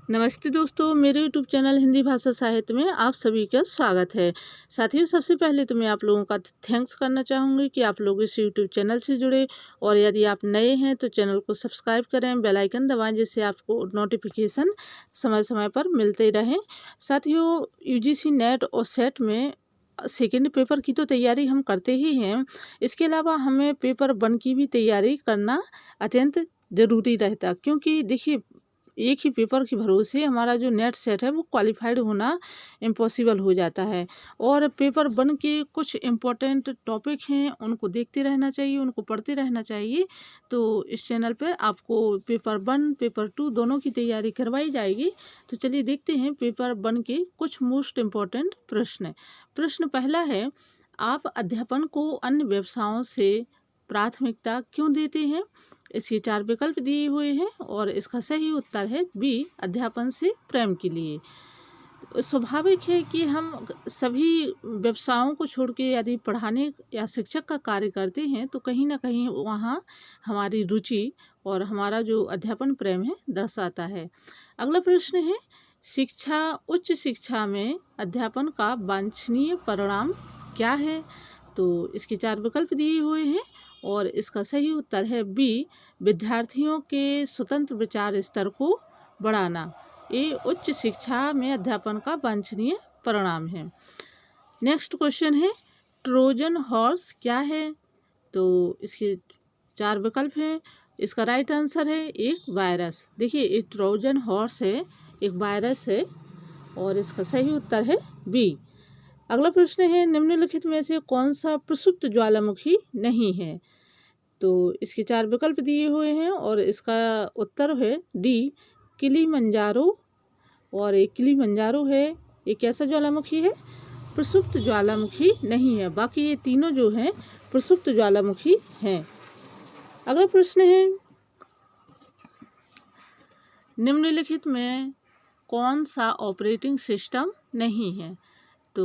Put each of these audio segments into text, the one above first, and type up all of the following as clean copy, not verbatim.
नमस्ते दोस्तों, मेरे यूट्यूब चैनल हिंदी भाषा साहित्य में आप सभी का स्वागत है। साथियों, सबसे पहले तो मैं आप लोगों का थैंक्स करना चाहूँगी कि आप लोग इस यूट्यूब चैनल से जुड़े, और यदि आप नए हैं तो चैनल को सब्सक्राइब करें, बेल आइकन दबाएं, जिससे आपको नोटिफिकेशन समय समय पर मिलते रहें। साथियों, यूजीसी नेट और सेट में सेकेंड पेपर की तो तैयारी हम करते ही हैं, इसके अलावा हमें पेपर 1 की भी तैयारी करना अत्यंत ज़रूरी रहता, क्योंकि देखिए एक ही पेपर के भरोसे हमारा जो नेट सेट है वो क्वालिफाइड होना इम्पॉसिबल हो जाता है। और पेपर 1 के कुछ इम्पोर्टेंट टॉपिक हैं, उनको देखते रहना चाहिए, उनको पढ़ते रहना चाहिए। तो इस चैनल पे आपको पेपर 1 पेपर 2 दोनों की तैयारी करवाई जाएगी। तो चलिए देखते हैं पेपर 1 के कुछ मोस्ट इम्पॉर्टेंट प्रश्न। प्रश्न पहला है, आप अध्यापन को अन्य व्यवसायों से प्राथमिकता क्यों देते हैं? इसके 4 विकल्प दिए हुए हैं और इसका सही उत्तर है बी, अध्यापन से प्रेम के लिए। स्वाभाविक है कि हम सभी व्यवसायों को छोड़ के यदि पढ़ाने या शिक्षक का कार्य करते हैं तो कहीं ना कहीं वहाँ हमारी रुचि और हमारा जो अध्यापन प्रेम है दर्शाता है। अगला प्रश्न है, शिक्षा उच्च शिक्षा में अध्यापन का वांछनीय परिणाम क्या है? तो इसके 4 विकल्प दिए हुए हैं और इसका सही उत्तर है बी, विद्यार्थियों के स्वतंत्र विचार स्तर को बढ़ाना। ये उच्च शिक्षा में अध्यापन का वांछनीय परिणाम है। नेक्स्ट क्वेश्चन है, ट्रोजन हॉर्स क्या है? तो इसके 4 विकल्प हैं। इसका राइट आंसर है एक वायरस। देखिए, एक ट्रोजन हॉर्स है, एक वायरस है और इसका सही उत्तर है बी। अगला प्रश्न है, निम्नलिखित में से कौन सा प्रसुप्त ज्वालामुखी नहीं है? तो इसके 4 विकल्प दिए हुए हैं और इसका उत्तर है डी, किलिमंजारो। और एक किलिमंजारो है, ये कैसा ज्वालामुखी है? प्रसुप्त ज्वालामुखी नहीं है। बाकी ये तीनों जो हैं प्रसुप्त ज्वालामुखी हैं। अगला प्रश्न है, निम्नलिखित में कौन सा ऑपरेटिंग सिस्टम नहीं है? तो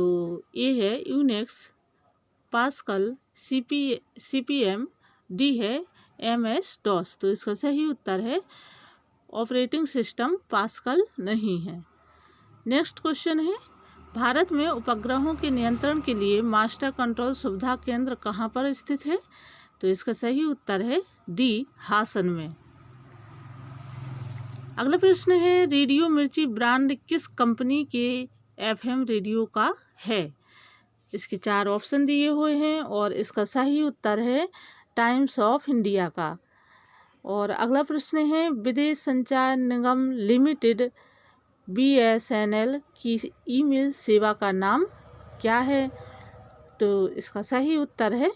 ये है यूनिक्स, पास्कल, CPM, डी है MS DOS। तो इसका सही उत्तर है ऑपरेटिंग सिस्टम पास्कल नहीं है। नेक्स्ट क्वेश्चन है, भारत में उपग्रहों के नियंत्रण के लिए मास्टर कंट्रोल सुविधा केंद्र कहाँ पर स्थित है? तो इसका सही उत्तर है डी, हासन में। अगला प्रश्न है, रेडियो मिर्ची ब्रांड किस कंपनी के FM रेडियो का है? इसके 4 ऑप्शन दिए हुए हैं और इसका सही उत्तर है टाइम्स ऑफ इंडिया का। और अगला प्रश्न है, विदेश संचार निगम लिमिटेड BSNL की ईमेल सेवा का नाम क्या है? तो इसका सही उत्तर है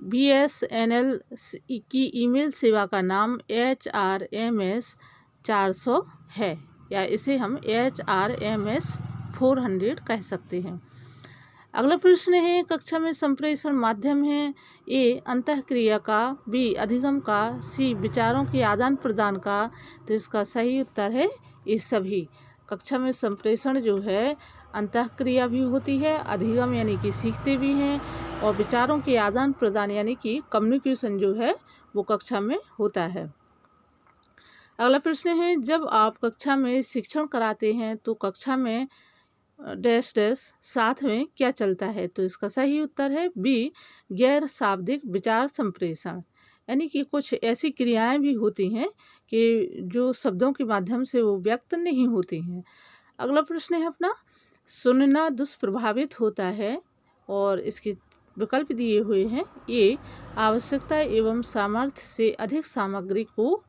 BSNL की ईमेल सेवा का नाम HRMS 400 है, या इसे हम HRMS 400 कह सकते हैं। अगला प्रश्न है, कक्षा में संप्रेषण माध्यम है, ए अंतःक्रिया का, बी अधिगम का, सी विचारों के आदान प्रदान का। तो इसका सही उत्तर है ये सभी। कक्षा में संप्रेषण जो है अंतःक्रिया भी होती है, अधिगम यानी कि सीखते भी हैं, और विचारों के आदान प्रदान यानी कि कम्युनिकेशन जो है वो कक्षा में होता है। अगला प्रश्न है, जब आप कक्षा में शिक्षण कराते हैं तो कक्षा में डैश डैश साथ में क्या चलता है? तो इसका सही उत्तर है बी, गैर शाब्दिक विचार संप्रेषण, यानी कि कुछ ऐसी क्रियाएं भी होती हैं कि जो शब्दों के माध्यम से वो व्यक्त नहीं होती हैं। अगला प्रश्न है अपना, सुनना दुष्प्रभावित होता है, और इसके विकल्प दिए हुए हैं, ए आवश्यकता एवं सामर्थ्य से अधिक सामग्री को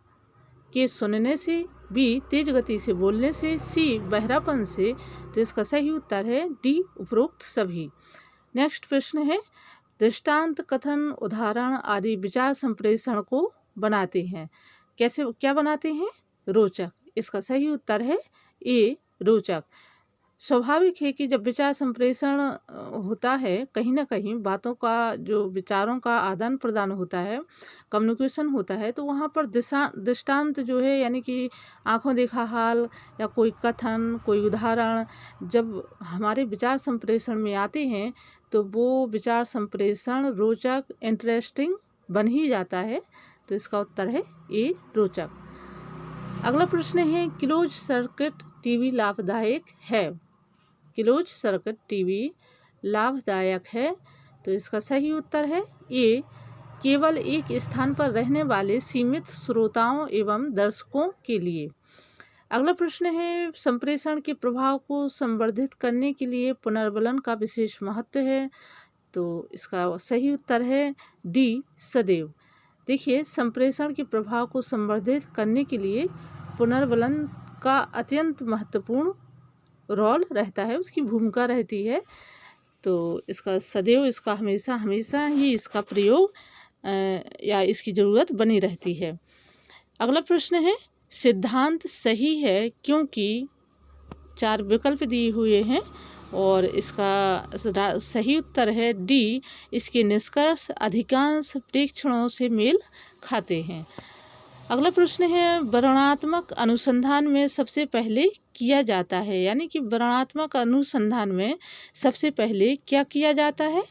के सुनने से, बी तेज गति से बोलने से, सी बहरापन से। तो इसका सही उत्तर है डी, उपरोक्त सभी। नेक्स्ट प्रश्न है, दृष्टांत, कथन, उदाहरण आदि विचार संप्रेषण को बनाते हैं। कैसे, क्या बनाते हैं? रोचक। इसका सही उत्तर है ए, रोचक। स्वाभाविक है कि जब विचार संप्रेषण होता है, कहीं ना कहीं बातों का, जो विचारों का आदान प्रदान होता है, कम्युनिकेशन होता है, तो वहाँ पर दृष्टांत जो है, यानी कि आंखों देखा हाल या कोई कथन, कोई उदाहरण जब हमारे विचार संप्रेषण में आते हैं तो वो विचार संप्रेषण रोचक, इंटरेस्टिंग बन ही जाता है। तो इसका उत्तर है ए, रोचक। अगला प्रश्न है, क्लोज सर्किट टीवी लाभदायक है? क्लोज सर्किट टीवी लाभदायक है, तो इसका सही उत्तर है ए, केवल एक स्थान पर रहने वाले सीमित श्रोताओं एवं दर्शकों के लिए। अगला प्रश्न है, संप्रेषण के प्रभाव को संवर्धित करने के लिए पुनर्वलन का विशेष महत्व है, तो इसका सही उत्तर है डी, सदैव। देखिए, संप्रेषण के प्रभाव को संवर्धित करने के लिए पुनर्वलन का अत्यंत महत्वपूर्ण रोल रहता है, उसकी भूमिका रहती है, तो इसका सदैव, इसका हमेशा हमेशा ही इसका प्रयोग या इसकी ज़रूरत बनी रहती है। अगला प्रश्न है, सिद्धांत सही है क्योंकि 4 विकल्प दिए हुए हैं और इसका सही उत्तर है डी, इसके निष्कर्ष अधिकांश प्रेक्षणों से मेल खाते हैं। अगला प्रश्न है, वर्णनात्मक अनुसंधान में सबसे पहले किया जाता है, यानी कि वर्णनात्मक अनुसंधान में सबसे पहले क्या किया जाता है,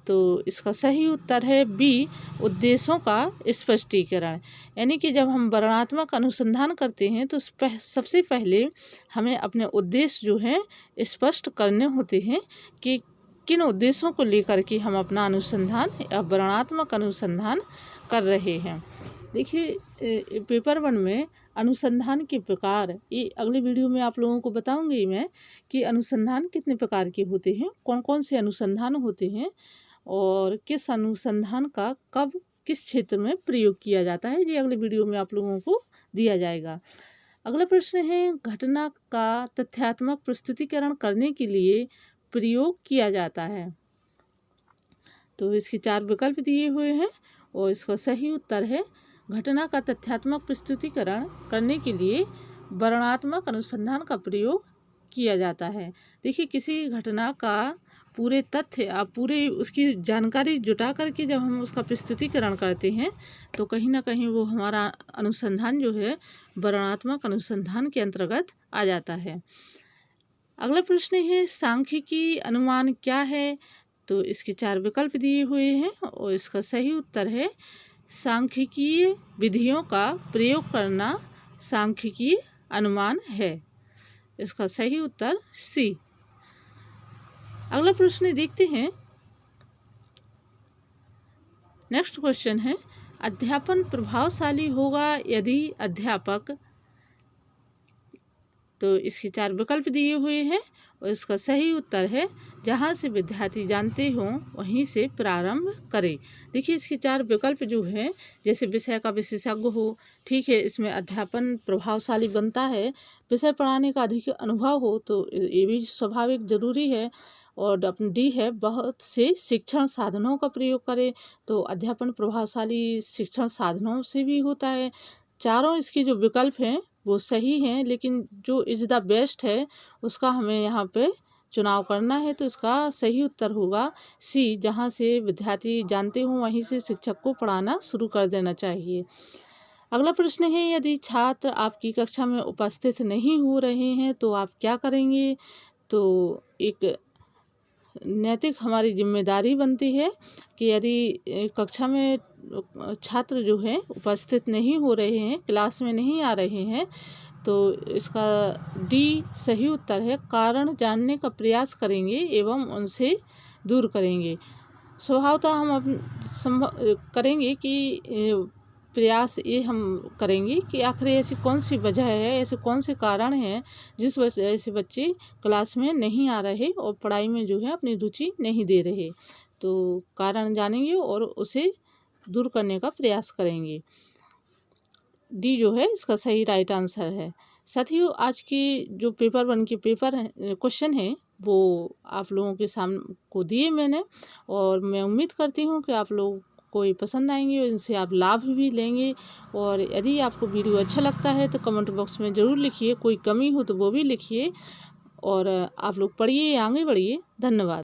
तो इसका सही उत्तर है बी, उद्देश्यों का स्पष्टीकरण। यानी कि जब हम वर्णनात्मक अनुसंधान करते हैं तो सबसे पहले हमें अपने उद्देश्य जो हैं स्पष्ट करने होते हैं कि किन उद्देश्यों को लेकर के हम अपना अनुसंधान या वर्णनात्मक अनुसंधान कर रहे हैं। देखिए, पेपर 1 में अनुसंधान के प्रकार, ये अगले वीडियो में आप लोगों को बताऊंगी मैं कि अनुसंधान कितने प्रकार के होते हैं, कौन कौन से अनुसंधान होते हैं और किस अनुसंधान का कब किस क्षेत्र में प्रयोग किया जाता है, ये अगले वीडियो में आप लोगों को दिया जाएगा। अगला प्रश्न है, घटना का तथ्यात्मक प्रस्तुतिकरण करने के लिए प्रयोग किया जाता है, तो इसके 4 विकल्प दिए हुए हैं और इसका सही उत्तर है, घटना का तथ्यात्मक प्रस्तुतिकरण करने के लिए वर्णनात्मक अनुसंधान का प्रयोग किया जाता है। देखिए, किसी घटना का पूरे तथ्य या पूरे उसकी जानकारी जुटा करके जब हम उसका प्रस्तुतिकरण करते हैं तो कहीं ना कहीं वो हमारा अनुसंधान जो है वर्णनात्मक अनुसंधान के अंतर्गत आ जाता है। अगला प्रश्न है, सांख्यिकी अनुमान क्या है, तो इसके 4 विकल्प दिए हुए हैं और इसका सही उत्तर है, सांख्यिकीय विधियों का प्रयोग करना सांख्यिकीय अनुमान है। इसका सही उत्तर सी। अगला प्रश्न देखते हैं। नेक्स्ट क्वेश्चन है, अध्यापन प्रभावशाली होगा यदि अध्यापक, तो इसके 4 विकल्प दिए हुए हैं और इसका सही उत्तर है, जहाँ से विद्यार्थी जानते हों वहीं से प्रारंभ करें। देखिए, इसके 4 विकल्प जो हैं, जैसे विषय का विशेषज्ञ हो, ठीक है, इसमें अध्यापन प्रभावशाली बनता है, विषय पढ़ाने का अधिक अनुभव हो, तो ये भी स्वाभाविक जरूरी है। और अपनी डी है, बहुत से शिक्षण साधनों का प्रयोग करें, तो अध्यापन प्रभावशाली शिक्षण साधनों से भी होता है। चारों इसके जो विकल्प हैं वो सही हैं, लेकिन जो इज़ द बेस्ट है उसका हमें यहाँ पे चुनाव करना है, तो इसका सही उत्तर होगा सी, जहाँ से विद्यार्थी जानते हों वहीं से शिक्षक को पढ़ाना शुरू कर देना चाहिए। अगला प्रश्न है, यदि छात्र आपकी कक्षा में उपस्थित नहीं हो रहे हैं तो आप क्या करेंगे, तो एक नैतिक हमारी जिम्मेदारी बनती है कि यदि कक्षा में छात्र जो हैं उपस्थित नहीं हो रहे हैं, क्लास में नहीं आ रहे हैं, तो इसका डी सही उत्तर है, कारण जानने का प्रयास करेंगे एवं उनसे दूर करेंगे। स्वभावतः हम करेंगे कि प्रयास ये हम करेंगे कि आखिर ऐसी कौन सी वजह है, ऐसे कौन से कारण हैं जिस वजह से बच्चे क्लास में नहीं आ रहे और पढ़ाई में जो है अपनी रुचि नहीं दे रहे, तो कारण जानेंगे और उसे दूर करने का प्रयास करेंगे। डी जो है इसका सही राइट आंसर है। साथियों, आज की जो पेपर 1 के क्वेश्चन है वो आप लोगों के सामने को दिए मैंने, और मैं उम्मीद करती हूँ कि आप लोग को ये पसंद आएंगे और इनसे आप लाभ भी लेंगे। और यदि आपको वीडियो अच्छा लगता है तो कमेंट बॉक्स में ज़रूर लिखिए, कोई कमी हो तो वो भी लिखिए, और आप लोग पढ़िए, आगे बढ़िए। धन्यवाद।